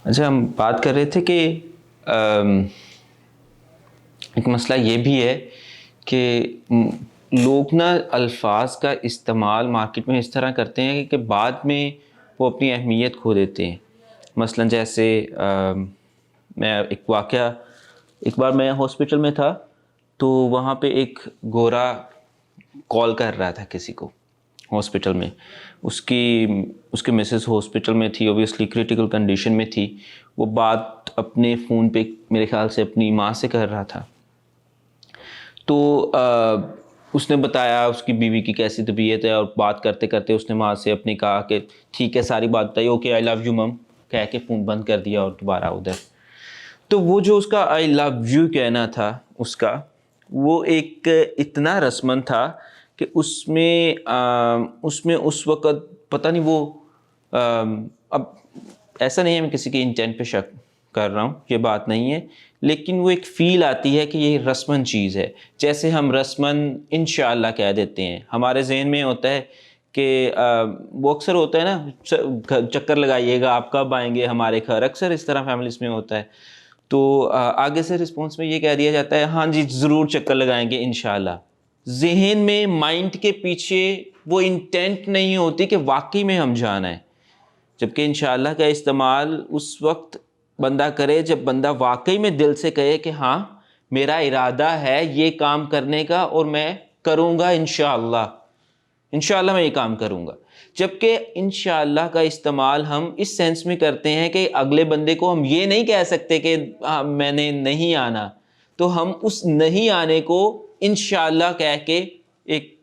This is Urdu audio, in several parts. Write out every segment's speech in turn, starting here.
اچھا، ہم بات کر رہے تھے کہ ایک مسئلہ یہ بھی ہے کہ لوگ نا الفاظ کا استعمال مارکیٹ میں اس طرح کرتے ہیں کہ بعد میں وہ اپنی اہمیت کھو دیتے ہیں. مثلا جیسے میں ایک بار میں ہاسپٹل میں تھا تو وہاں پہ ایک گورا کال کر رہا تھا کسی کو ہاسپٹل میں. اس کی مسز ہاسپٹل میں تھی، اوبویسلی کریٹیکل کنڈیشن میں تھی. وہ بات اپنے فون پہ میرے خیال سے اپنی ماں سے کر رہا تھا. تو اس نے بتایا اس کی بیوی کی کیسی طبیعت ہے، اور بات کرتے کرتے اس نے ماں سے اپنی کہا کہ ٹھیک ہے ساری بات بتائی، اوکے آئی لو یو مم کہہ کے فون بند کر دیا اور دوبارہ ادھر. تو وہ جو اس کا آئی لو یو کہنا تھا اس کا، وہ ایک اتنا رسمن تھا کہ اس میں اس وقت پتہ نہیں وہ اب ایسا نہیں ہے میں کسی کے انٹینٹ پہ شک کر رہا ہوں، یہ بات نہیں ہے، لیکن وہ ایک فیل آتی ہے کہ یہ رسمن چیز ہے. جیسے ہم رسمن انشاءاللہ کہہ دیتے ہیں، ہمارے ذہن میں ہوتا ہے کہ وہ اکثر ہوتا ہے نا، چکر لگائیے گا آپ کب آئیں گے ہمارے گھر، اکثر اس طرح فیملیز میں ہوتا ہے. تو آگے سے رسپانس میں یہ کہہ دیا جاتا ہے ہاں جی ضرور چکر لگائیں گے انشاءاللہ. ذہن میں مائنڈ کے پیچھے وہ انٹینٹ نہیں ہوتی کہ واقعی میں ہم جانا ہے، جبکہ انشاءاللہ کا استعمال اس وقت بندہ کرے جب بندہ واقعی میں دل سے کہے کہ ہاں میرا ارادہ ہے یہ کام کرنے کا اور میں کروں گا انشاءاللہ میں یہ کام کروں گا. جبکہ انشاءاللہ کا استعمال ہم اس سینس میں کرتے ہیں کہ اگلے بندے کو ہم یہ نہیں کہہ سکتے کہ میں نے نہیں آنا، تو ہم اس نہیں آنے کو انشاءاللہ کہہ کے ایک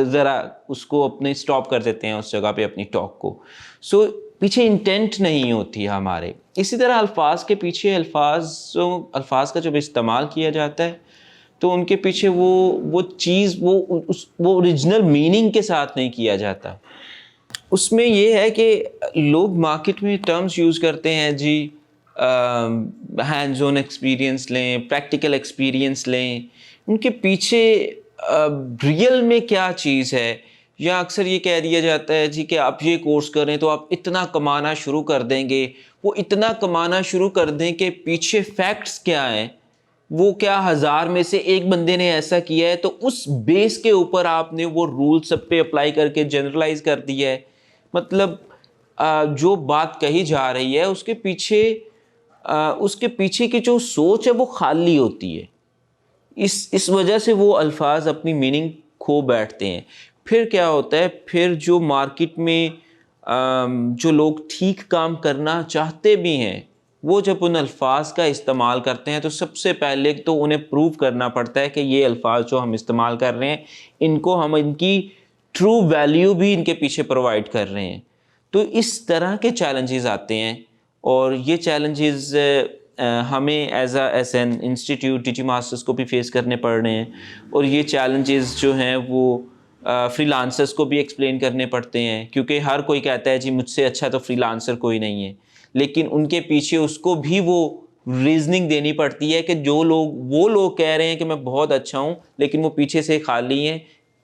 ذرا اس کو اپنے سٹاپ کر دیتے ہیں اس جگہ پہ اپنی ٹاک کو. سو پیچھے انٹینٹ نہیں ہوتی ہمارے. اسی طرح الفاظ کے پیچھے الفاظ کا جب استعمال کیا جاتا ہے تو ان کے پیچھے وہ چیز وہ اوریجنل میننگ کے ساتھ نہیں کیا جاتا. اس میں یہ ہے کہ لوگ مارکیٹ میں ٹرمز یوز کرتے ہیں جی ہینڈز آن ایکسپیرینس لیں، پریکٹیکل ایکسپیرینس لیں، ان کے پیچھے ریئل میں کیا چیز ہے. یا اکثر یہ کہہ دیا جاتا ہے جی کہ آپ یہ کورس کریں تو آپ اتنا کمانا شروع کر دیں گے. وہ اتنا کمانا شروع کر دیں کہ پیچھے فیکٹس کیا ہیں، وہ کیا 1000 میں سے ایک بندے نے ایسا کیا ہے تو اس بیس کے اوپر آپ نے وہ رول سب پہ اپلائی کر کے جنرلائز کر دیا ہے. مطلب جو بات کہی جا رہی ہے اس کے پیچھے کی جو سوچ ہے وہ خالی ہوتی ہے. اس وجہ سے وہ الفاظ اپنی میننگ کھو بیٹھتے ہیں. پھر کیا ہوتا ہے، پھر جو مارکیٹ میں جو لوگ ٹھیک کام کرنا چاہتے بھی ہیں وہ جب ان الفاظ کا استعمال کرتے ہیں تو سب سے پہلے تو انہیں پروو کرنا پڑتا ہے کہ یہ الفاظ جو ہم استعمال کر رہے ہیں ان کو ہم ان کی ٹرو ویلیو بھی ان کے پیچھے پرووائڈ کر رہے ہیں. تو اس طرح کے چیلنجز آتے ہیں، اور یہ چیلنجز ہمیں as an institute T masters کو بھی فیس کرنے پڑ رہے ہیں. اور یہ چیلنجز جو ہیں وہ فری لانسرز کو بھی ایکسپلین کرنے پڑتے ہیں، کیونکہ ہر کوئی کہتا ہے جی مجھ سے اچھا تو فری لانسر کوئی نہیں ہے، لیکن ان کے پیچھے اس کو بھی وہ ریزننگ دینی پڑتی ہے کہ وہ لوگ کہہ رہے ہیں کہ میں بہت اچھا ہوں لیکن وہ پیچھے سے خالی ہیں.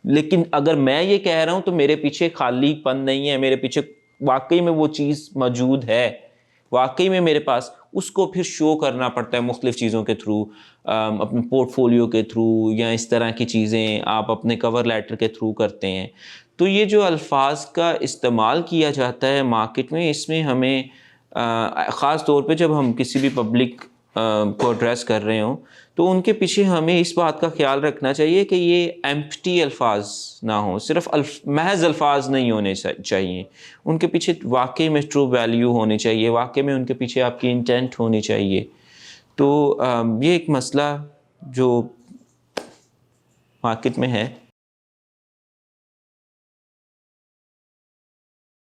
لیکن اگر میں یہ کہہ رہا ہوں تو میرے پیچھے خالی پن نہیں ہے، میرے پیچھے واقعی میں وہ چیز موجود ہے، واقعی میں میرے پاس. اس کو پھر شو کرنا پڑتا ہے مختلف چیزوں کے تھرو، اپنے پورٹ فولیو کے تھرو، یا اس طرح کی چیزیں آپ اپنے کور لیٹر کے تھرو کرتے ہیں. تو یہ جو الفاظ کا استعمال کیا جاتا ہے مارکیٹ میں، اس میں ہمیں خاص طور پہ جب ہم کسی بھی پبلک کو ایڈریس کر رہے ہوں تو ان کے پیچھے ہمیں اس بات کا خیال رکھنا چاہیے کہ یہ ایمپٹی الفاظ نہ ہوں، صرف محض الفاظ نہیں ہونے چاہیے. ان کے پیچھے واقعی میں ٹرو ویلیو ہونی چاہیے، واقعی میں ان کے پیچھے آپ کی انٹینٹ ہونی چاہیے. تو یہ ایک مسئلہ جو مارکیٹ میں ہے